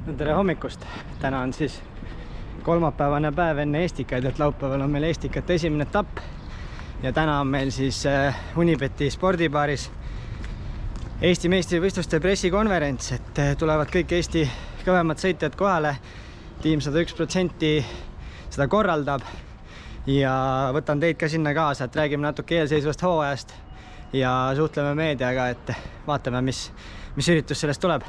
Tere hommikust! Täna on siis kolmapäevane päev enne Estikaid, et laupäeval on meil Estikate esimene etapp ja täna on meil siis Unibeti spordibaaris Eesti meistrivõistluste pressikonverents, et tulevad kõik Eesti kõvemad sõitjad kohale. Tiim 101% seda korraldab ja võtan teid ka sinna kaasa, et räägime natuke eelseisvast hooajast ja suhtleme meediaga, et vaatame, mis üritus sellest tuleb.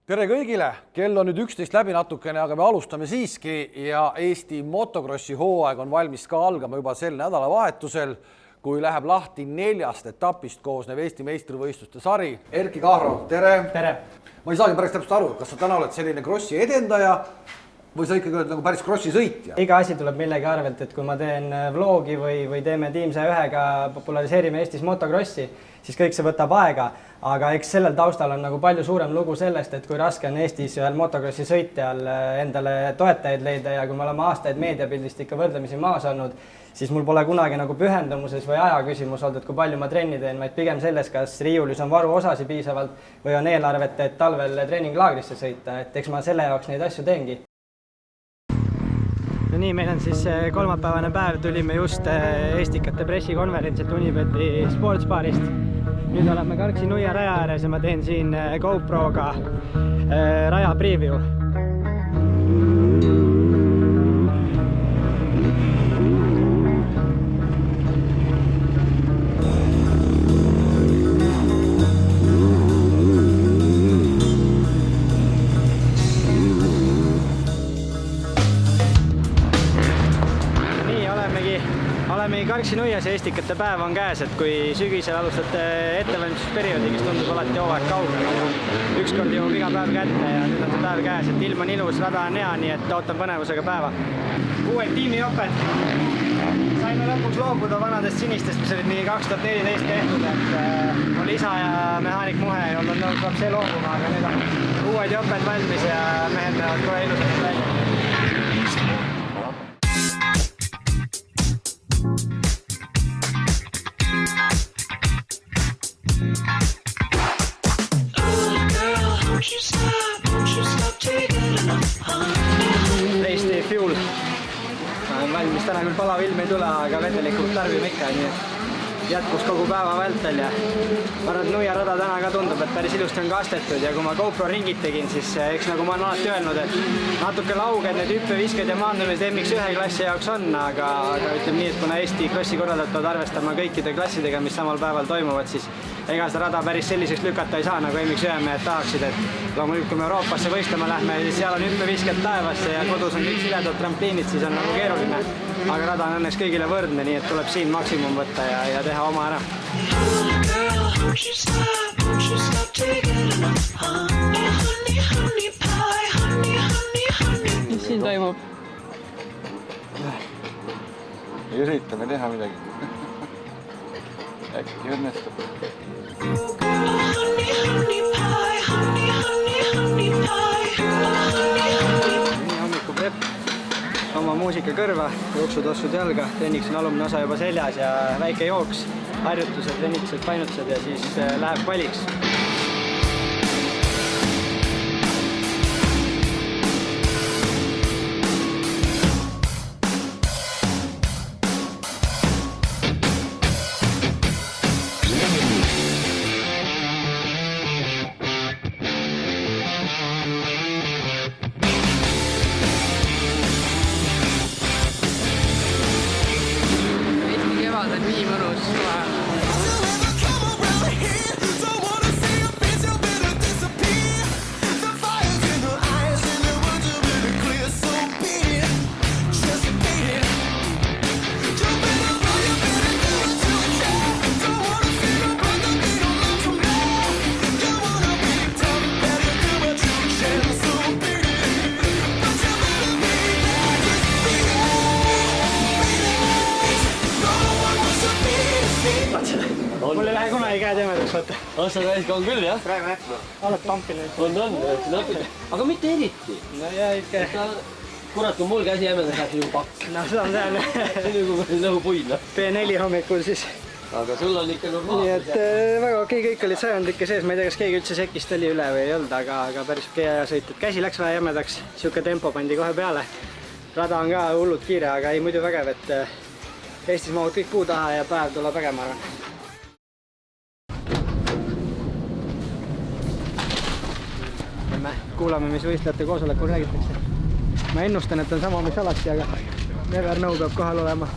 Tere kõigile! Kell on nüüd 11 läbi natukene, aga me alustame siiski ja Eesti motocrossi hooaeg on valmis ka algama juba sel nädalavahetusel, kui läheb lahti 4 etapist koosnev Eesti meistrivõistluste sari. Erki Kahro, tere! Tere! Ma ei saagi päris täpselt aru, kas sa täna oled selline crossi edendaja või sa ikkagi oled nagu päris crossi sõitja? Iga asi tuleb millegi arvelt, et kui ma teen vlogi või teeme Team 101-ga populariseerime Eestis motocrossi, siis kõik see võtab aega, aga eks sellel taustal on nagu palju suurem lugu sellest, et kui raske on Eestis ühel motocrossi sõitjal endale toetajaid leida ja kui me oleme aastaid meediapildist ikka võrdlemisi maas olnud, siis mul pole kunagi nagu pühendumuses või aja küsimus olnud, kui palju ma trenni teen, vaid pigem selles, kas riiulis on varuosasi piisavalt või on eelarvet, et talvel treeninglaagrisse sõita, et eks ma selle jaoks neid asju teengi. No nii, meil on siis kolmapäevane päev, tulime just Estikate pressikonverentsilt Unibeti sportsbaarist. Nüüd oleme Karksi Nuia raja ääres ja ma teen siin GoProga raja preview. Olemegi Karksi Nuias ja Estikate päev on käes, et kui sügisel alustate ettevalmistusperioodi, kes tundub alati hooaeg kaugel. Ükskord jõuab iga päev kätte ja nüüd on see päev käes, et ilm on ilus, rada on hea, nii et ootan põnevusega päeva. Uued tiimioped. Saime lõpuks loobuda vanadest sinistest, mis olid mingi 2014 tehtud, et mul isa ja mehaanik Muhe ei olnud nõus lapse loobuma, aga nüüd on uued joped valmis ja mehed näevad kohe ilusasti välja. Raced Fuel on valmis, täna küll palav ilm ei tule, aga vedelikult tarbime ikka, nii et jätkus kogu päeva vältel ja ma arvan, et Nuia rada täna ka tundub, et päris ilusti on kastetud ja kui ma GoPro ringid tegin, siis eks nagu ma olen alati öelnud, et natuke lauged need hüppevisked ja maandumised MX1 klassi jaoks on, aga ütleme nii, et kuna Eesti klassi korraldatavad arvestama kõikide klassidega, mis samal päeval toimuvad, siis ega seda rada päris selliseks lükata ei saa, nagu MX1 mehed tahaksid, et loomulikult kui me Euroopasse võistlema lähme, siis seal on hüppevisked taevasse ja kodus on kõik siledad trampliinid, siis on nagu keeruline. Aga rada on õnneks kõigile võrdne, nii et tuleb siin maksimum võtta ja teha oma ära. Mis siin toimub? Üritame teha midagi. Äkki õnnestub. Nii hommikul prep. Oma muusika kõrva, jooksutossud jalga, trenniks on alumine osa juba seljas ja väike jooks, harjutused, venitused, painutused ja siis läheb kvaliks. Nii mõnus. Mul ei lähe kunagi käed jämedaks, vaata. Ossa täis on küll, jah? Praegu nähtu. Oled pampinud. On. Aga mitte eriti. No ja ikka. Kurat, kui mul käsi jämedaks läheb, see on paks. No seda on seal. See on nagu puid, noh. P4 hommikul siis. Aga sul on ikka normaalne. Nii et väga okei, kõik olid sajandike sees. Ma ei tea, kas keegi üldse sekist oli üle või ei olnud, aga päris okei aja sõitud. Käsi läks vähe jämedaks. Siuke tempo pandi kohe peale. Rada on ka hullult kiire, aga ei muidu vägev, et Eestis mahud kõik kuu taha ja päev tuleb väge, ma arvan. Kuulame, mis võistlejate koosolekul räägitakse. Ma ennustan, et on sama, mis alati, aga never know peab kohal olema.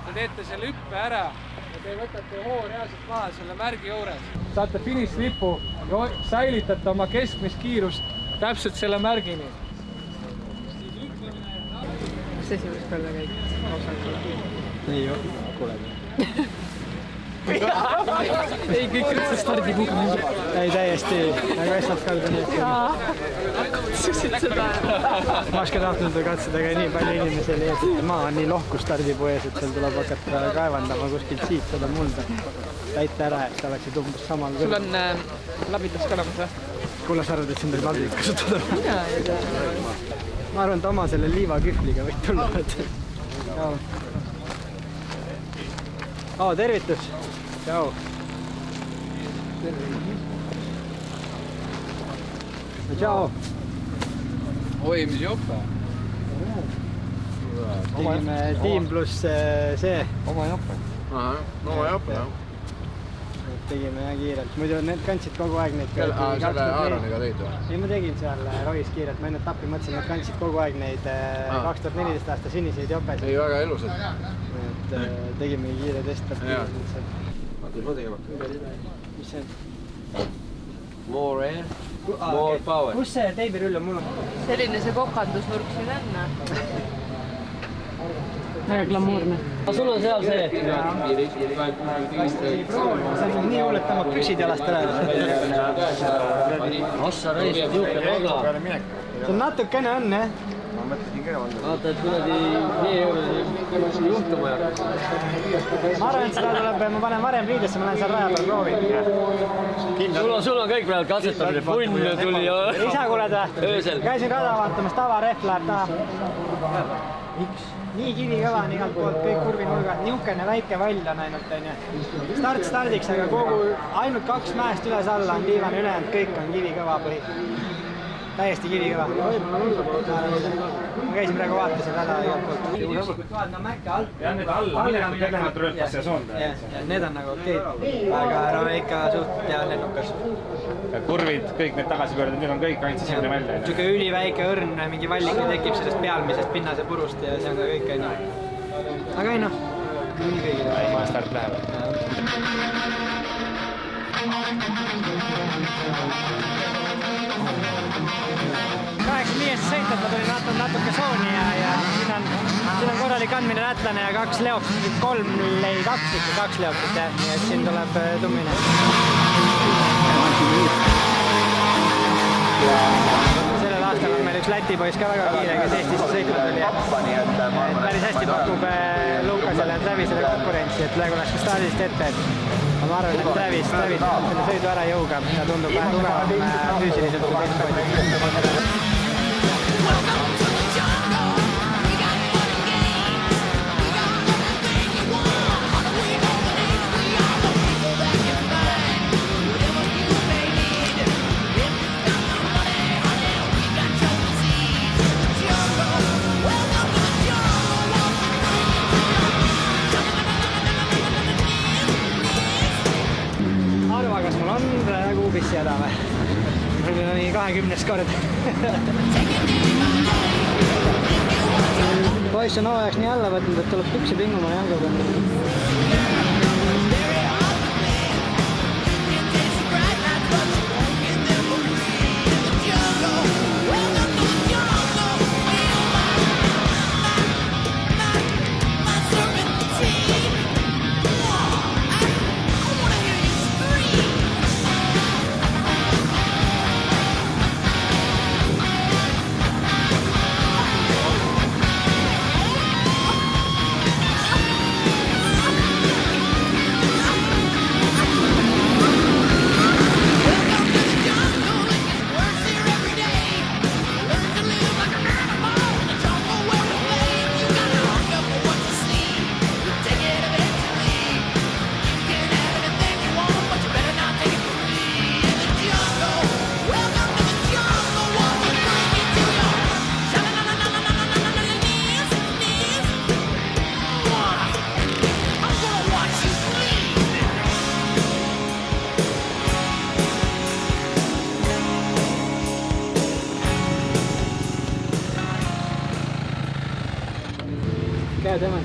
Te teete selle hüppe ära ja te võtate hoo reaalselt maha selle märgi juures. Saate finišlipu ja säilitate oma keskmist kiirust täpselt selle märgini. Mis esimest korda käid? Ei joo, kuule. Ei, kõik üldse stardipuhk. Ei, täiesti, nagu esmalt korda nii. Katsusid seda. Ma olekski tahtnud katsuda, aga nii palju inimesi oli ees, et maa on nii lohku stardipuu ees, et seal tuleb hakata kaevandama kuskilt siit seda mulda. Täita ära, et sa oleksid umbes samal Sul on labidas ka olemas või? Kuule, sa arvad, et sind oli labid kasutada? Mina ei tea. Ma arvan, et oma selle liivakühvliga võid tulla. Tervitus! Tšau! Tšau! Oi, mis jope! Tegime tiim pluss see. Oma jope. Oma jope, jah. Tegime kiirelt. Muidu need kandsid kogu aeg neid. Selle Aaroniga tõid või? Ei, ma tegin seal Rois kiirelt. Ma enne tappi mõtlesin, et kandsid kogu aeg neid 2014 aasta siniseid jopesid. Ei, väga ilusad. Et tegime kiire test. Ma tegema. Mis see on? More air, more power. Kus see teibirull on? Mul on? Selline see kokandusnurk siin on. Väga glamuurne. Sul on seal see. See on nii hull, et tõmbab püksid jalast ära. Ossa reist, juhke taga. See on natukene on, jah? Ma mõtlesin ka olnud. Vaata, et kuradi nii juures juhtuma jääb. Ma arvan, et seda tuleb, ma panen varem riidesse, ma lähen seal raja peal proovin. Sul on kõik praegu katsetamine, punn tuli ja... Ei saa kuuleda. Öösel. Käisin rada vaatamas, tavarehv läheb taha. Nii kivikõva on igalt poolt, kõik kurvinurgad, niukene väike vall on ainult, on ju. Start stardiks, aga ainult 2 mäest üles-alla on liivane ülejäänud, kõik on kivikõva põhi. Täiesti kivikõva. Ma käisin praegu vaatasin rada igalt poolt. No mäkke alt. Ja need alla minekud tegelikult rööpas ja soonda. Need on nagu okei, aga ikka suht ja lennukas. Kurvid, kõik need tagasipöörded, need on kõik ainult sinna välja. Siuke üliväike õrn, mingi vallike tekib sellest pealmisest pinnase purust ja see on ka kõik aina. Aga ei noh, nii kõigile. Ma start läheb. Sõit, et ma tulin natuke sooni ja siin on korralik andmine lätlane ja 2 leoksit, 2 leoksit, nii et siin tuleb tummine. Sellel aastal on meil üks Läti poiss ka väga kiire, kes Eestisse sõitnud oli. Päris hästi pakub Lukasele ja Travisele konkurentsi, et praegu läks ka stardist ette. Ma arvan, et Travis on selle sõidu ära jõuga, ta tundub vähe tugevam füüsiliselt kui teist poiss. Arva, kas mul on praegu pissi häda või? Mul on nii 20. kord. Poiss on hooajaks nii alla võtnud, et tuleb püksi pinguma jalguga. käed jämad.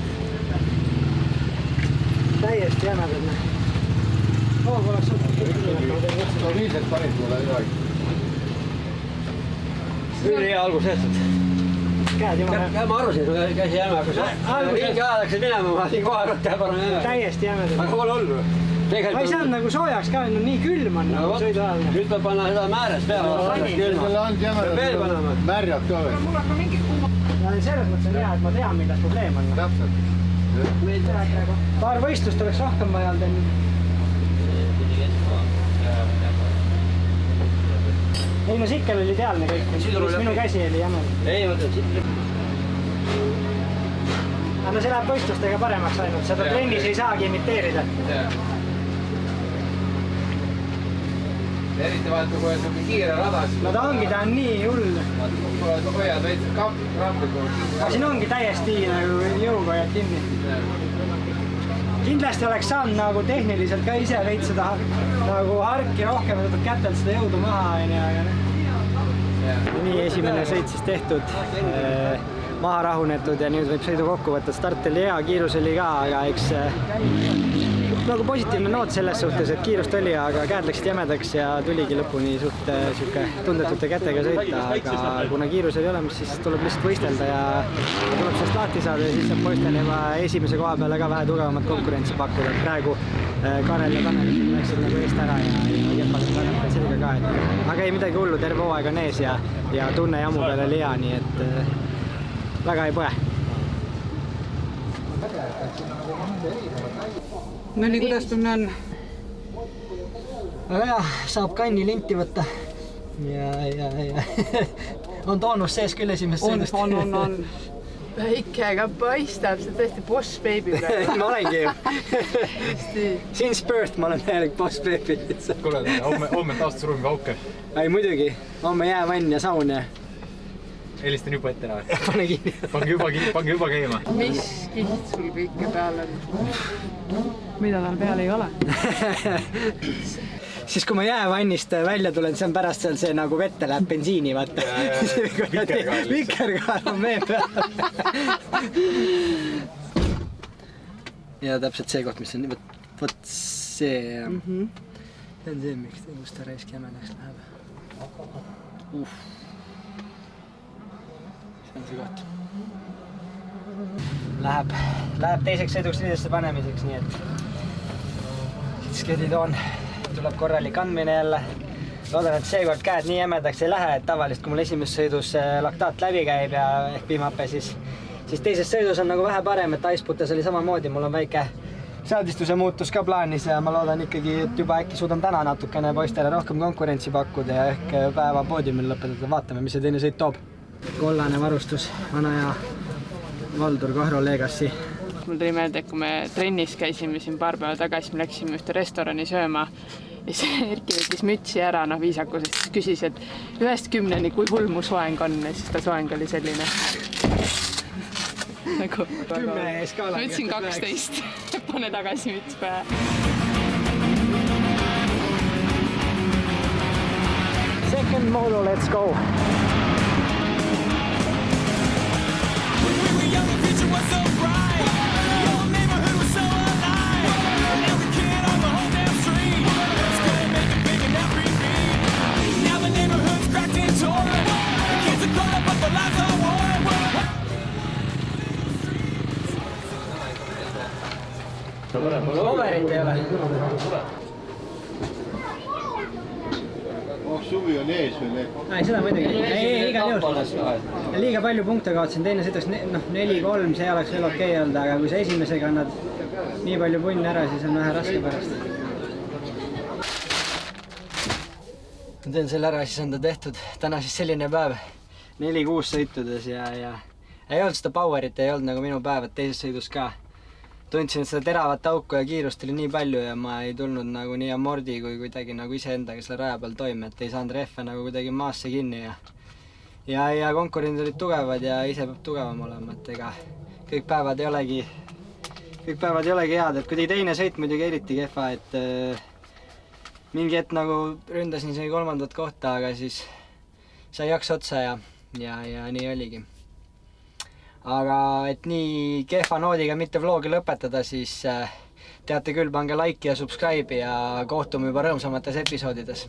Täiesti jämedad. Hoog oleks suhteliselt. Stabiilselt panid mulle midagi. Üli hea algus tehtud. Käed jämad. Ma arvasin, et käsi jäme, kui sa ringi aadaksid minema, ma siin kohe arvata ja parem jäme. Täiesti jämedad. Aga pole hullu. Ma ei saanud nagu soojaks ka, nii külm on nagu sõidu ajal. Nüüd peab panna seda määres peale. Selle on jämedad märjad ka veel. Ja selles mõttes on hea, et ma tean, milles probleem on. Täpselt. Paar võistlust oleks rohkem vaja olnud. Ei no sikkel oli teadne kõik, mis minu käsi oli jämel. Ei, mõtled siit. Aga no see läheb võistlustega paremaks ainult, seda trennis ei saagi imiteerida. Eriti vaata, kui on kiire rada, siis No ta on nii hull. hoiad veits kramplikul. Aga siin ongi täiesti nagu jõuga hoiad kinni. Kindlasti oleks saanud nagu tehniliselt ka ise veits seda nagu harki rohkem, võtad kätelt seda jõudu maha. Nii esimene sõit siis tehtud, maha rahunetud ja nüüd võib sõidu kokku võtta. Start oli hea, kiirus oli ka, aga eks nagu positiivne noot selles suhtes, et kiirust oli, aga käed läksid jämedaks ja tuligi lõpuni suht tundetute kätega sõita, aga kuna kiirus oli olemas, siis tuleb lihtsalt võistelda ja tuleb sellest lahti saada ja siis saab poistel juba esimese koha peale ka vähe tugevamat konkurentsi pakkuda. Praegu Karel ja Tanel läksid nagu eest ära ja Kepal on sellega ka, aga ei midagi hullu, terve hooaeg on ees ja tunne jammu peale oli hea, nii et väga ei põe. No nii, kuidas tunne on? Aga jah, saab kanni linti võtta ja on toonus sees küll esimest sõidust. On. Väike, aga paistab, see tõesti boss baby praegu. Ma olengi ju. Since birth ma olen täielik boss baby. Kuule, homme taastus ruumi kauke. Ei muidugi, homme jäävann ja saun ja Helistan juba ette ära. pane kinni. Pange juba käima. Mis kiht sul kõike peal on? Mida tal peal ei ole? Siis kui ma jäävannist välja tulen, see on pärast seal see nagu vette läheb bensiini, vaata. Vikerkaar on mee peal. Ja täpselt see koht, mis on, võt see. See on see, miks ta raisk jämedaks läheb. See on see koht. Läheb teiseks sõiduks liidesse panemiseks, nii et skedi toon. Tuleb korralik andmine jälle. Loodan, et seekord käed nii jämedaks ei lähe, et tavaliselt kui mul esimeses sõidus laktaat läbi käib ja ehk piimappe, siis teises sõidus on nagu vähe parem, et Iceputes oli samamoodi. Mul on väike seadistuse muutus ka plaanis ja ma loodan ikkagi, et juba äkki suudan täna natukene poistele rohkem konkurentsi pakkuda ja ehk päeva poodiumil lõpetada. Vaatame, mis see teine sõit toob. Kollane varustus, vana ja Valdur Kahro Legacy. Mul tuli meelde, et kui me trennis käisime siin paar päeva tagasi, me läksime ühte restorani sööma ja siis Erki võttis mütsi ära, viisakusest, siis küsis, et 1-10, kui hull mu soeng on ja siis ta soeng oli selline. Nagu 10 skaala. Ma ütlesin 12, pane tagasi müts pähe. Second moto, let's go! Overit ei ole. Suvi on ees veel. Ei, seda muidugi. Ei, igal juhul. Liiga palju punkte kaotsin, teine sõidaks 4-3, see oleks veel okei olnud, aga kui sa esimesega annad nii palju punni ära, siis on vähe raske pärast. Ma teen selle ära, siis on ta tehtud. Täna siis selline päev 4-6 sõitudes ja ei olnud seda powerit, ei olnud nagu minu päev, et teises sõidus ka. Tundsin, et seda teravat auku ja kiirust oli nii palju ja ma ei tulnud nagu nii amordi kui kuidagi nagu iseendaga selle raja peal toime, et ei saanud rehve nagu kuidagi maasse kinni ja konkurendid olid tugevad ja ise peab tugevam olema, et ega kõik päevad ei olegi head, et kuidagi teine sõit muidugi eriti kehva, et mingi hetk nagu ründasin sai 3. kohta, aga siis sai jaks otsa ja nii oligi. aga et nii kehva noodiga mitte vlogi lõpetada, siis teate küll, pange like ja subscribe ja kohtume juba rõõmsamates episoodides.